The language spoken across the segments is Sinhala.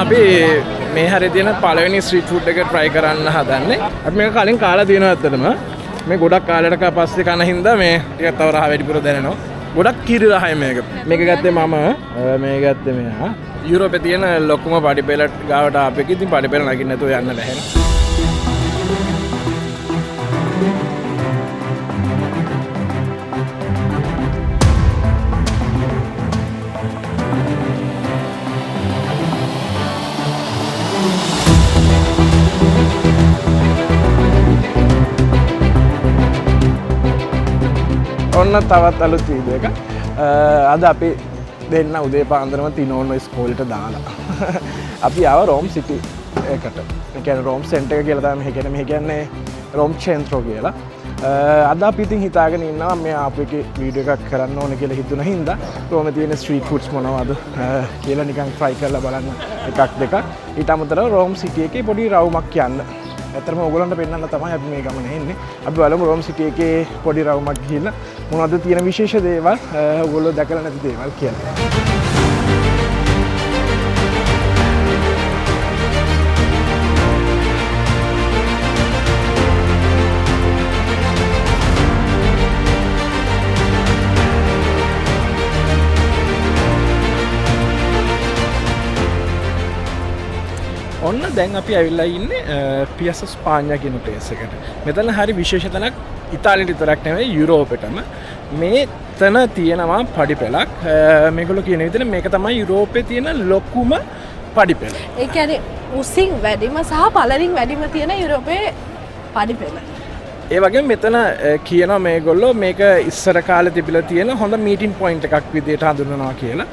අපි මේ හැරේ තියෙන පළවෙනි ස්ට්‍රීට් ෆුඩ් එක try කරන්න හදන්නේ. අපි මේක කලින් කාලා තියෙනවා ඇත්තටම. මේ ගොඩක් කාලයකට පස්සේ කන හින්දා මේ ටිකක් තව රහ වැඩිපුර දැනෙනවා. ගොඩක් කිරි රහයි මේක. මේක ගත්තේ මම මේක ගත්තේ මෙයා. යුරෝපේ තියෙන ලොකුම පාටි පෙළ ගාවට ආපෙක ඉතින් පාටි පෙළ නගින්න නැතුව යන්න බැහැ. ඔන්න තවත් අලුත් වීඩියෝ එක. අද අපි දෙන්න උදේ පාන්දරම තිනෝන්න ස්කෝලට දාලා. අපි ආව රෝම් සිටි එකට. ඒ කියන්නේ රෝම් සෙන්ටර් එක කියලා තමයි මෙහෙ කියන්නේ රෝම් චෙන්ත්‍රෝ කියලා. අද අපි ඉතින් හිතාගෙන ඉන්නවා මේ ආපු එකේ වීඩියෝ එකක් කරන්න ඕන කියලා හිතුණ හින්දා රෝමේ තියෙන ස්ට්‍රීට් ෆුඩ්ස් මොනවද කියලා නිකන් try කරලා බලන්න එකක් දෙකක්. ඊට අමතරව රෝම් සිටි එකේ පොඩි රවුමක් යන්න. ඇත්තටම ඕගොල්ලන්ට පෙන්නන්න තමයි අපි මේ ගමන එන්නේ. අපි බලමු රෝම් සිටි එකේ පොඩි රවුමක් ගිහිල්ලා මොනවද තියෙන විශේෂ දේවල් ඕගොල්ලෝ දැකලා නැති දේවල් කියලා. ඔන්න දැන් අපි ඇවිල්ලා ඉන්නේ පියස ස්පාඤ්ඤා කියන ප්ලේස් එකට. මෙතන හරි විශේෂ තැනක් ඉතාලියට විතරක් නෙවෙයි යුරෝපෙටම. මේතන තියෙනවා පඩිපෙළක්. මේගොල්ලෝ කියන විදිහට මේක තමයි යුරෝපේ තියෙන ලොකුම පඩිපෙළ. ඒ කියන්නේ උසින් වැඩිම සහ පළලින් වැඩිම තියෙන යුරෝපේ පඩිපෙළ. ඒ වගේම මෙතන කියනවා මේගොල්ලෝ මේක ඉස්සර කාලේ තිබිලා තියෙන හොඳ මීටින් පොයින්ට් එකක් විදිහට හඳුන්වනවා කියලා.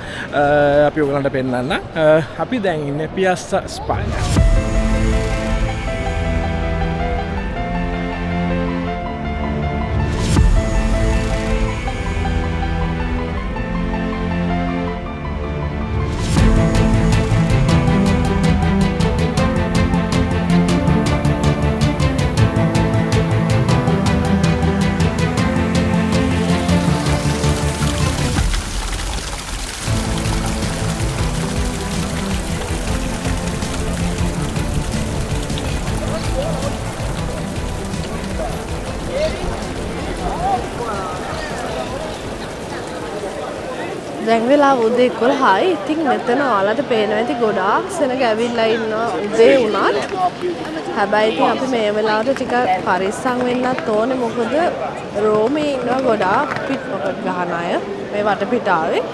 අපි ඔයගලන්ට පෙන්නන්න. අපි දැන් ඉන්නේ පියාසා ස්පාඤ්ඤා. දැන් වෙලා උදේ 11යි. ඉතින් මෙතන ඔයාලට පේනවා ඇති ගොඩාක් සෙනග ඇවිල්ලා ඉන්නවා උදේ වුණත්. හැබැයි ඉතින් අපි මේ වෙලාවට ටික පරිස්සම් වෙන්නත් ඕනේ. මොකද රෝමේ ඉන්නවා ගොඩාක් පිට්පොකට් ගහන අය මේ වටපිටාවේ.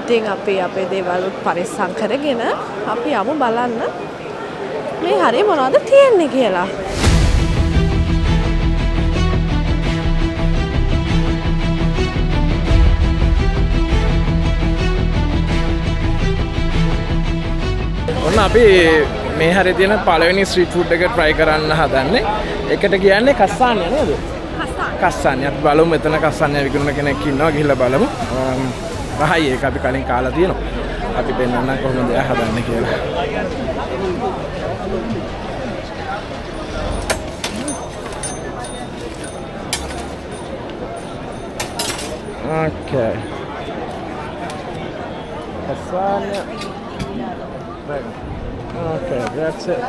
ඉතින් අපි අපේ දේවල් පරිස්සම් කරගෙන අපි යමු බලන්න මේ හරිය මොනවද තියෙන්නේ කියලා. ඔන්න අපි මේ හැරේ තියෙන පළවෙනි ස්ට්‍රීට් ෆුඩ් එක try කරන්න හදන්නේ. ඒකට කියන්නේ කස්සාන්‍ය නේද? කස්සාන්‍ය. අපි බලමු මෙතන කස්සාන්‍ය විකුණන කෙනෙක් ඉන්නවා ගිහිල්ලා බලමු. රහයි ඒක අපි කලින් කාලා තියෙනවා. අපි පෙන්නන්න කොහොමද එයා හදන්නේ කියලා. Okay. Kastanje. Right. Okay, that's it.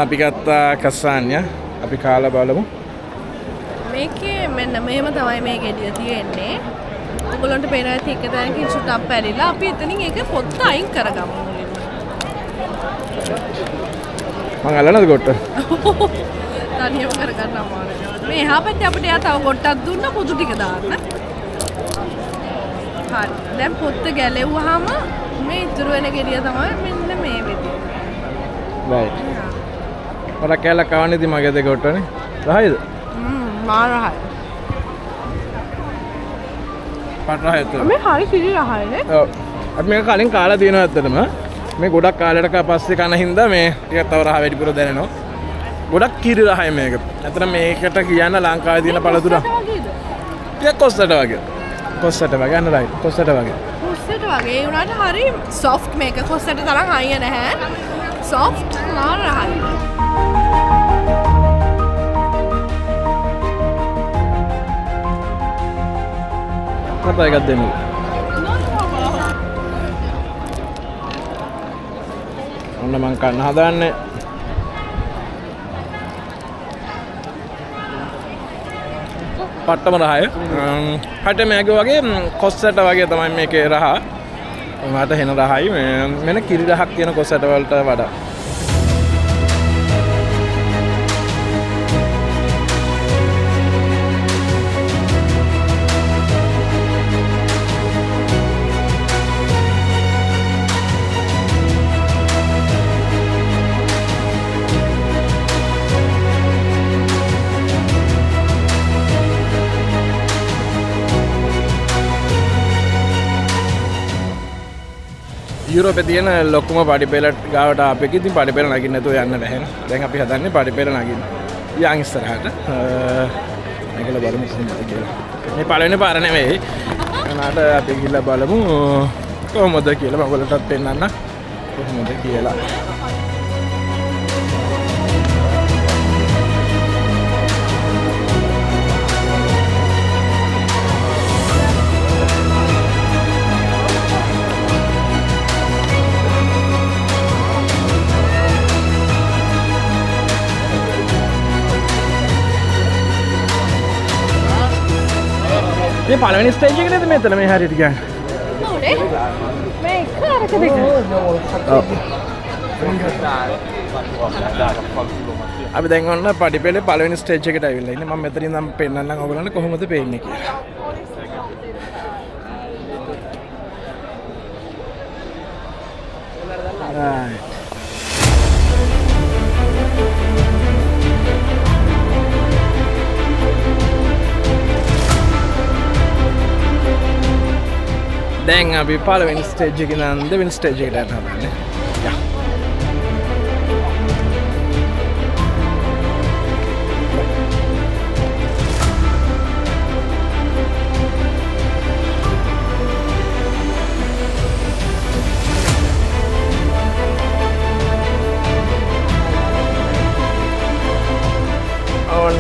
අපි ගත්තා කස්සාන්‍ය. අපි කාලා බලමු. මේකේ මෙන්න මෙහෙම තමයි මේ ගෙඩිය තියෙන්නේ. ඔයගොල්ලන්ට පේනවා ඇති එක තැනකින් චුට්ටක් පැරිලා අපි එතනින් ඒක පොත්ත අයින් කරගමු මුලින්ම. මං අල්ලනද කොට? තනියම කරගන්න අමාරුයි. මේ එහා පැත්තේ අපිට යා තව කොටක් දුන්න පුදු ටික දාන්න. හරි. දැන් පොත්ත ගැලෙව්වහම මේ ඉතුරු වෙන ගෙඩිය තමයි මෙන්න මේ විදියට. right. ඔර කැල කවන්නේදී මගේ දෙක කොටනේ. රහයිද? මාර රහයි. පාට රහයි ඇත්තද? මේ හරි කිරි රහයිනේ. ඔව්. අපි මේක කලින් කාලා තියෙනවා ඇත්තටම. මේ ගොඩක් කාලයකට පස්සේ කන හින්දා මේ ටිකක් තව රහ වැඩිපුර දැනෙනවා. ගොඩක් කිරි රහයි මේක. ඇත්තට මේකට කියන්න ලංකාවේ තියෙන පළතුර. ටිකක් කොස්සට වගේ. කොස්සට වගේ යන්න රයිට්. කොස්සට වගේ. කොස්සට වගේ ඒ උනාට හරි සොෆ්ට් මේක. කොස්සට තරම් අයිය නැහැ. සොෆ්ට් මාර රහයි. තව එකක් දෙන්න. ඔන්න මං කන්න හදාන්නේ. පට්ටම රහය. හට මේක වගේ කොස්සට වගේ තමයි මේකේ රහ. මට හෙන රහයි මෙන්න කිරි රහක් තියෙන කොස්සට වලට වඩා. යුරෝපේ තියෙන ලොකුම පඩිපෙළ ගාවට අපේ ඉතින් පඩිපෙළ නගින්න නැතුව යන්න බැහැ. දැන් අපි හදන්නේ පඩිපෙළ නගින්න. යාන් ඉස්සරහට. මේකල බලමු කොහොමද කියලා. මේ පළවෙනි පාර නෙවෙයි. එනාට අපි ගිහලා බලමු කොහොමද කියලා මම ඔයගලටත් පෙන්නන්න කොහොමද කියලා. මේ පළවෙනි ස්ටේජ් එක නේද මෙතන මේ හරියට කියන්නේ. ඔව් නේ. මේ එක අරක දෙක. අපි දැන් ඔන්න පඩිපෙළේ පළවෙනි ස්ටේජ් එකට ආවිල්ලා ඉන්නේ. මම මෙතනින් නම් පෙන්නන්නම් ඔයගලන්ට කොහොමද පේන්නේ කියලා. right. දැන් අපි පළවෙනි ස්ටේජ් එකේ ඉඳන් දෙවෙනි ස්ටේජ් එකට යන්න හදන්නේ. යා. ඔන්න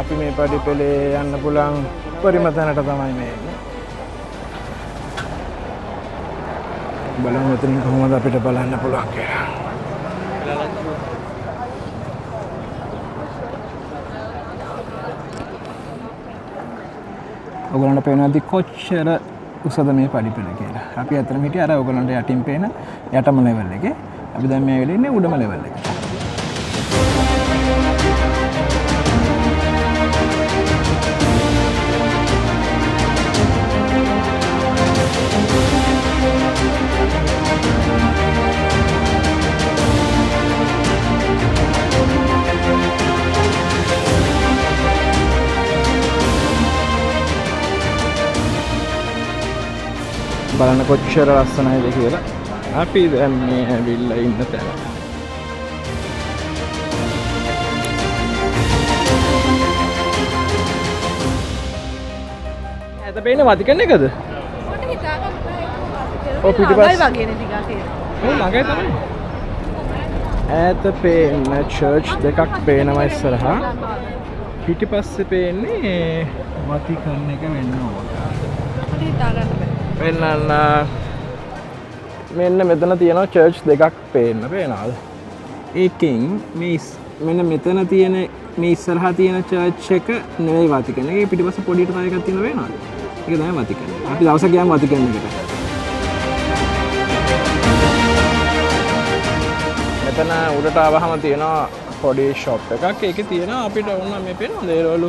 අපි මේ පඩිපෙළේ යන්න පුළුවන් උපරිම තැනට තමයි මේ එන්නේ. බලමු මෙතනින් කොහොමද අපිට බලන්න පුළුවන් කියලා. ඔයගලන්ට පේනවාද කොච්චර උසද මේ පඩිපෙළ කියලා. අපි අතරම හිටියේ අර ඔයගලන්ට යටින් පේන යටම ලෙවල් එකේ. අපි දැන් මේ වෙලේ ඉන්නේ උඩම ලෙවල් එකේ. බලන්න කොච්චර ලස්සනයිද කියලා. අපි දැන් මේ ඇවිල්ලා ඉන්න තැන. ඇත පේන්නේ වතිකන් එකද? මට හිතා ගන්න බෑ. ඔව් පිටිපස්ස වගේනේ ටිකක් ඒක. ඔව් ළඟයි තමයි. ඈත පේන චර්ච් දෙකක් පේනවා ඉස්සරහා. පිටිපස්සේ පේන්නේ වතිකන් එක වෙන්න ඕන. මට හිතා ගන්න බෑ. පෙන්නන්න මෙන්න මෙතන තියෙනවා චර්ච් දෙකක් පේනවද? ඒකෙන් මේ මෙන්න මෙතන තියෙන මේ ඉස්සරහා තියෙන චර්ච් එක නෙවෙයි වතිකන්. ඒකේ පිටිපස්ස පොඩියට තව එකක් තියෙනවා වෙනවද? ඒක තමයි වතිකන්. අපි දවසක් ගියාම වතිකන් එකට. මෙතන උඩට ආවහම තියෙනවා පොඩි ෂොප් එකක්. ඒකේ තියෙනවා අපිට ඕන මේ පේනවද ඒවලු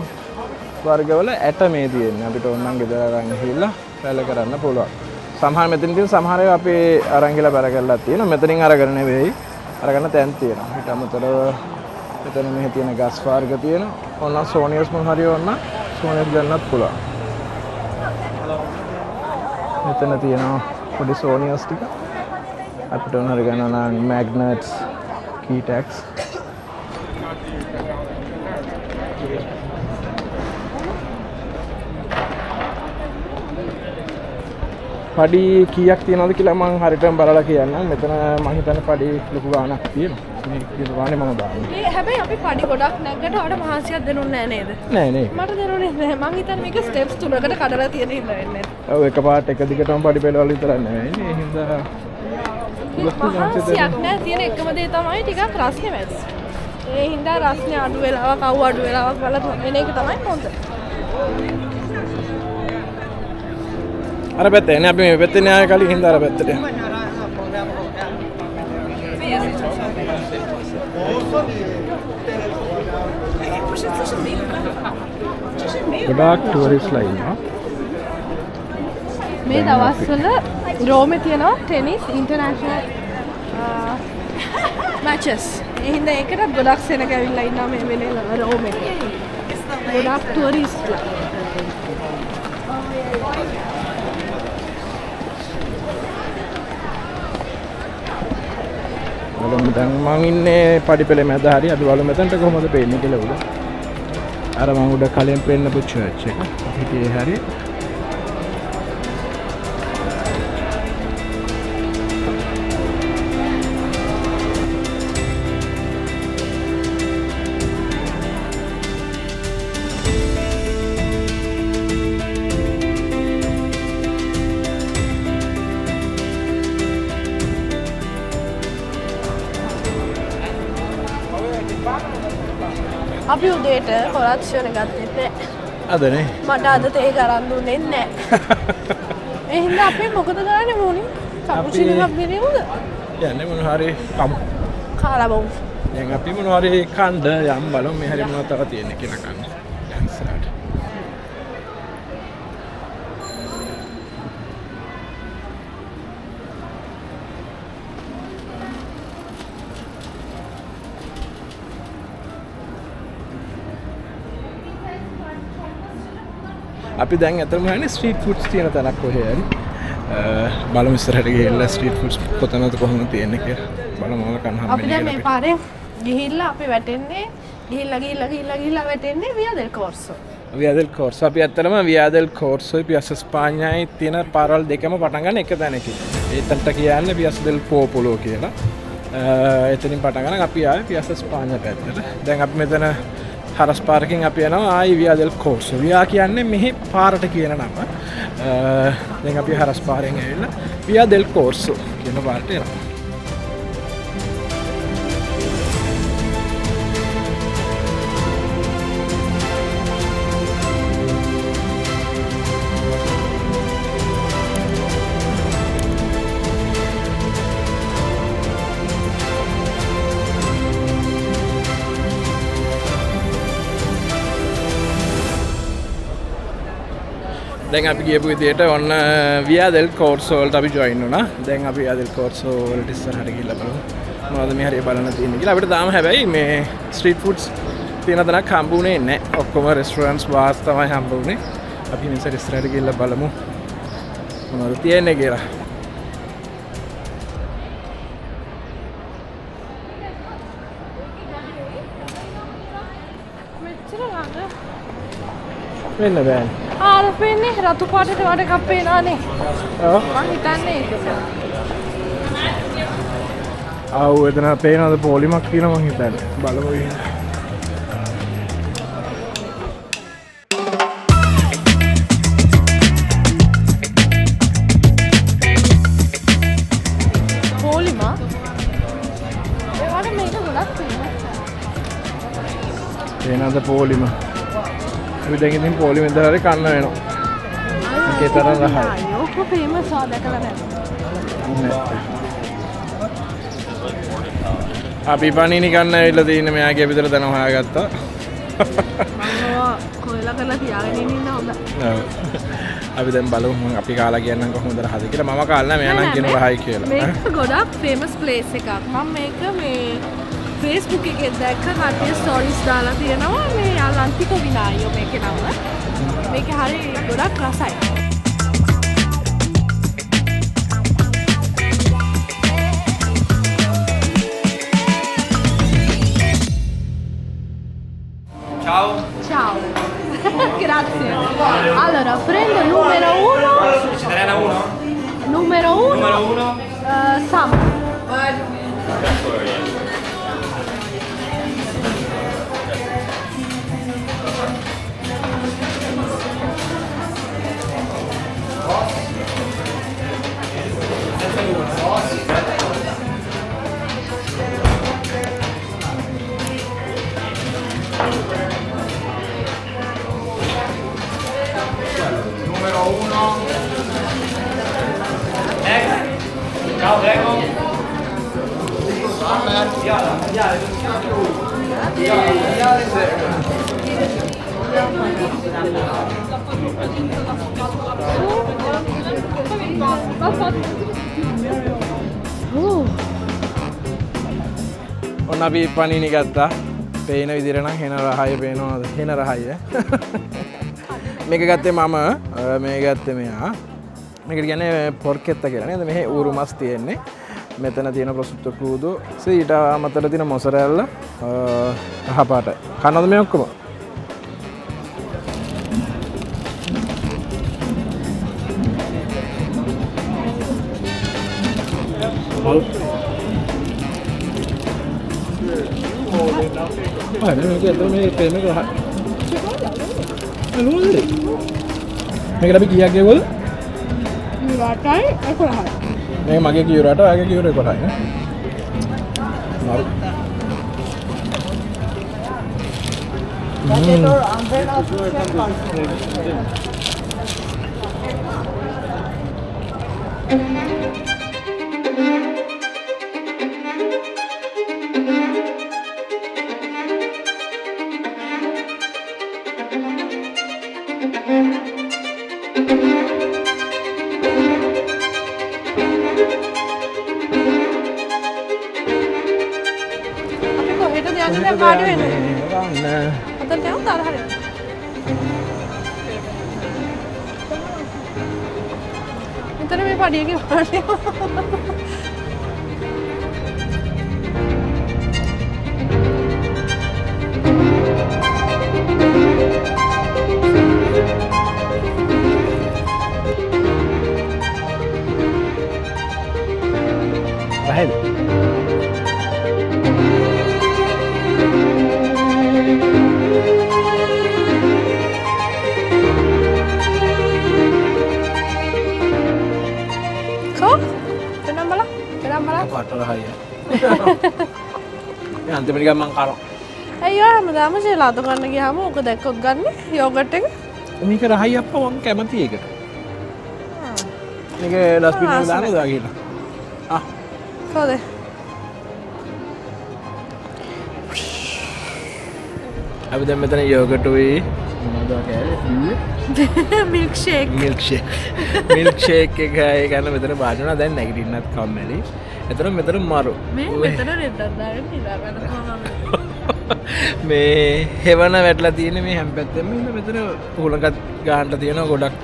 වර්ගවල ඇට මේ තියෙන්නේ. අපිට ඕනනම් ගෙදර අරන් ගිහිල්ලා පැල කරන්න පුළුවන්. සමහර මෙතන තියෙන සමහර ඒවා අපි අරන් ගිහලා බැල කරලා තියෙනවා. මෙතනින් අරගෙන නෙවෙයි. අරගෙන තැන් තියෙනවා. ඊට අමතරව මෙතන මෙහි තියෙන ගස් වර්ග තියෙනවා. ඕන සෝනියස් මොන හරි ඕන සෝනියස් ගන්නත් පුළුවන්. මෙතන තියෙනවා පොඩි සෝනියස් ටික. අපිට ඕන හරි ගන්නවා නම් මැග්නට්ස්, කීටැක්ස්. පඩි කීයක් තියෙනවද කියලා මම හරියටම බලලා කියන්නම්. මෙතන මම හිතන්නේ පඩි ලොකු ගාණක් තියෙනවා. මේ කිරවානේ මම දාන්නේ. ඒ හැබැයි අපි පඩි ගොඩක් නැග්ගට ඔයාලට මහන්සියක් දෙනුන්නේ නැහැ නේද? නෑ නේ. මට දෙනුනේ නැහැ. මං හිතන්නේ මේක ස්ටෙප්ස් 3කට කඩලා තියෙන හින්දා වෙන්නේ. ඔව් එකපාරට එක දිගටම පඩි පෙළවල් විතරක් නෙවෙයි නේ. ඒ හින්දා මහන්සියක් නැහැ. තියෙන එකම දේ තමයි ටිකක් රස්නේ වැඩි. ඒ හින්දා රස්නේ අඩු වෙලාවක් අවු අඩු වෙලාවක් වල වෙන එක තමයි හොඳ. අර පැත්තේ නේ අපි මේ පැත්තේ න්යාය කලින් හින්දා අර පැත්තට. ගොඩාක් ටුවරිස්ට්ලා ඉන්නවා. මේ දවස්වල රෝමේ තියෙනවා ටෙනිස් ඉන්ටර්නැෂනල් මැචස්. ඒ හින්දා ඒකට ගොඩක් සෙනග ඇවිල්ලා ඉන්නවා මේ වෙලේ රෝමේ. ගොඩක් ටුවරිස්ට්ලා. බලමු දැන් මම ඉන්නේ පඩිපෙළේ මැද හරි අපි බලමු මෙතනට කොහොමද පේන්නේ කියලා උඩ. අර මම උඩ කලින් පෙන්නපු චර්ච් එක. හිටියේ හරි. අපි උදේට කොරක්ෂණ ගත්තේ නැහැ. අදනේ. මට අද තේ ගරන් දුන්නේ නැහැ. ඒ හින්දා අපි මොකද කරන්නේ මොණි? කපුචිනෝ එකක් බිරිමුද? යන්නේ මොන හරි කමු. කාලා බව්. දැන් අපි මොන හරි කණ්ඩ යම් බලමු මේ හරි මොනවද තව තියෙන්නේ කියලා ගන්න. දැන් ඉස්සරහට. අපි දැන් අතරම යන්නේ ස්ට්‍රීට් ෆුඩ්ස් තියෙන තැනක් කොහේ හරි. බලමු ඉස්සරහට ගිහිල්ලා ස්ට්‍රීට් ෆුඩ්ස් කොතනද කොහොමද තියෙන්නේ කියලා. බලමු මොන කන්න හම්බෙන්නේ. අපි දැන් මේ පාරෙන් ගිහිල්ලා අපි වැටෙන්නේ ගිහිල්ලා වැටෙන්නේ Via del Corso. Via del Corso. අපි ඇත්තටම Via del Corso Piazza Spagnaයි තියෙන පාරවල් දෙකම පටන් ගන්න එක තැනකින්. ඒතනට කියන්නේ Piazza del Popolo කියලා. එතනින් පටන් ගන්න අපි ආවේ Piazza Spagna පැත්තට. දැන් අපි මෙතන හරස් පාරකින් අපි යනවා ආයි Via del Corso. Via කියන්නේ මෙහි පාරට කියන නම. දැන් අපි හරස් පාරෙන් ඇවිල්ලා Via del Corso කියන පාරට යනවා. දැන් අපි ගියපු විදියට ඔන්න Via del Corso වලට අපි ජොයින් වුණා. දැන් අපි Via del Corso වලට ඉස්සරහට ගිහිල්ලා බලමු. මොනවද මේ හරිය බලන්න තියෙන්නේ කියලා. අපිට තාම හැබැයි මේ ස්ට්‍රීට් ෆුඩ්ස් තියෙන තැනක් හම්බුනේ නැහැ. ඔක්කොම රෙස්ටොරන්ට්ස් බාර්ස් තමයි හම්බුනේ. අපි මේ ඉස්සරහට ගිහිල්ලා බලමු මොනවද තියෙන්නේ කියලා. වෙන්න බෑ. ආර පෙන්නේ රතු පාටට වඩ එකක් පේනවානේ. ඔව්. මං හිතන්නේ ඒක. ආව් එතන පේනවද පොලිමක් තියෙනවා මං හිතන්නේ. බලමු ඉන්න. පොලිම? ඒවට මේක ගොඩක් පේනවා. පේනවද පොලිම? අපි දැන් ඉතින් පොලිම ඉඳලා හරි කන්න වෙනවා. ඒකේ තරම් රහයි. අයියෝ ෆේමස් ආ දැකලා නැහැ. අපි පණිනි කන්න ඇවිල්ලා තියෙන මෙයාගේ විතර දැන හොයාගත්තා. මම කොයිලා කරලා තියාගෙන ඉන්න හොඳ. ඔව්. අපි දැන් බලමු අපි කාලා කියන්නම් කොහොමද රහද කියලා. මම කාලා නැහැ මෙයා නම් කියනවා රහයි කියලා. මේක ගොඩක් ෆේමස් ප්ලේස් එකක්. මම මේක මේ Facebook එකේ දැක්ක කට්ටිය ස්ටෝරිස් දාලා තියෙනවා මේ අලන්තිකෝ විනායෝ මේකේ නම. මේක හරි ගොඩක් රසයි. Ciao. Ciao. Grazie. Allora, prendo numero 1. Vegetariana 1? Numero 1. Numero 1? Sam. ඔන්න අපි පණිනි ගත්තා. පේන විදිහට නම් හෙන රහය පේනවාද? හෙන රහය. මේක ගත්තේ මම, මේ ගත්තේ මෙයා. මේකට කියන්නේ පොර්කෙත්තා කියලා නේද? මෙහි ඌරු මස් තියෙන්නේ. මෙතන තියෙන ප්‍රොසුට්ටෝ ක්‍රූදෝ. ඊට අමතරව තියෙන මොසරෙල්ල කහ පාටයි. කනවද මේ ඔක්කොම? මේකට අපි කීයක් ගෙවුවද? රටයි 11යි. මේ මගේ කියුරට ඔයාගේ කියුර 11යි නේ. හරි. පාඩ වෙන අතට යමු තාර හරියට මෙතන මේ පඩියගේ පාඩේ Rahel. Patrol ya. Nanti mereka mangkaro. Ayo, madam saya lato karena giham, aku dekot gan nih, yogurt එක. මේක රහයි අප්පා මම කැමති ඒකට. මේක ඩස්බින් එකේ දාන්නද කියලා. ආ. කොහොද? අපි දැන් මෙතන යෝගට් උයි මොනවද කෑවේ? Milk shake. මිල්ක් ෂේක් එකයි ගන්න මෙතන බානවා දැන් නැගිටින්නත් කම්මැලි. එතන මෙතන මරු. මේ මෙතන රෙද්දක් දාගෙන ඉඳලා ගන්න කොහොමද? මේ හෙවන වැටලා තියෙන මේ හැම පැත්තෙම ඉන්න මෙතන හුලඟක් ගන්නට තියෙනවා ගොඩක්.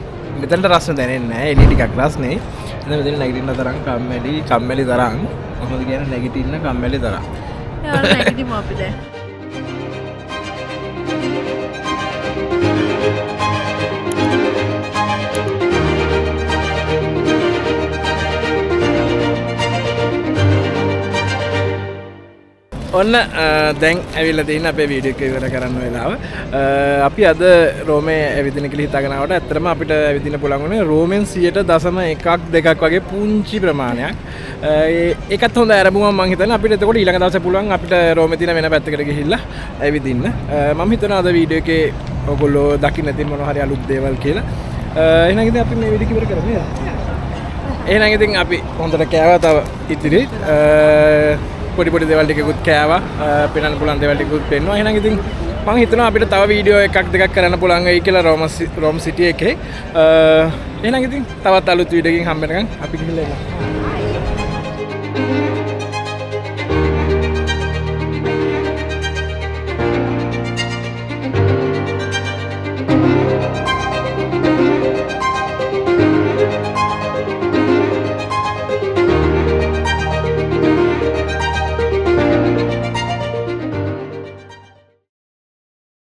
මෙතනට රස්න දැනෙන්නේ නැහැ. එළිය ටිකක් රස්නේ. එතන මෙතන නැගිටින්න තරම් කම්මැලි තරම්. කොහොමද කියන්නේ නැගිටින්න කම්මැලි තරම්. යාර නැගිටිමු අපි දැන්. ඔන්න දැන් ඇවිල්ලා තියෙන අපේ වීඩියෝ එක ඉවර කරන්න වෙලාව. අපි අද රෝමේ ඇවිදින කියලා හිතාගෙන ආවට ඇත්තටම අපිට ඇවිදින්න පුළුවන් වුණේ රෝමෙන් 100.1 2ක් වගේ පුංචි ප්‍රමාණයක්. ඒකත් හොඳ ආරම්භුවක් මම හිතන්නේ අපිට එතකොට ඊළඟ දවසේ පුළුවන් අපිට රෝමේ තියෙන වෙන පැත්තකට ගිහිල්ලා ඇවිදින්න. මම හිතනවා අද වීඩියෝ එකේ ඔයගොල්ලෝ දකින්න තියෙන මොනවා හරි අලුත් දේවල් කියලා. එහෙනම් ඉතින් අපි මේ වීඩියෝ ඉවර කරමු. එහෙනම් ඉතින් අපි හොඳට කෑවා තව ඉතිරි පොඩි දේවල් ටිකකුත් කෑවා පෙන්වන්න පුළුවන් දේවල් ටිකකුත් පෙන්වනවා. එහෙනම් ඉතින් මම හිතනවා අපිට තව වීඩියෝ එකක් දෙකක් කරන්න පුළුවන් වෙයි කියලා රෝම් සිටි එකේ. එහෙනම් ඉතින් තවත් අලුත් වීඩියෝ එකකින් හම්බ වෙනකන් අපි ගිහිල්ලා එනවා.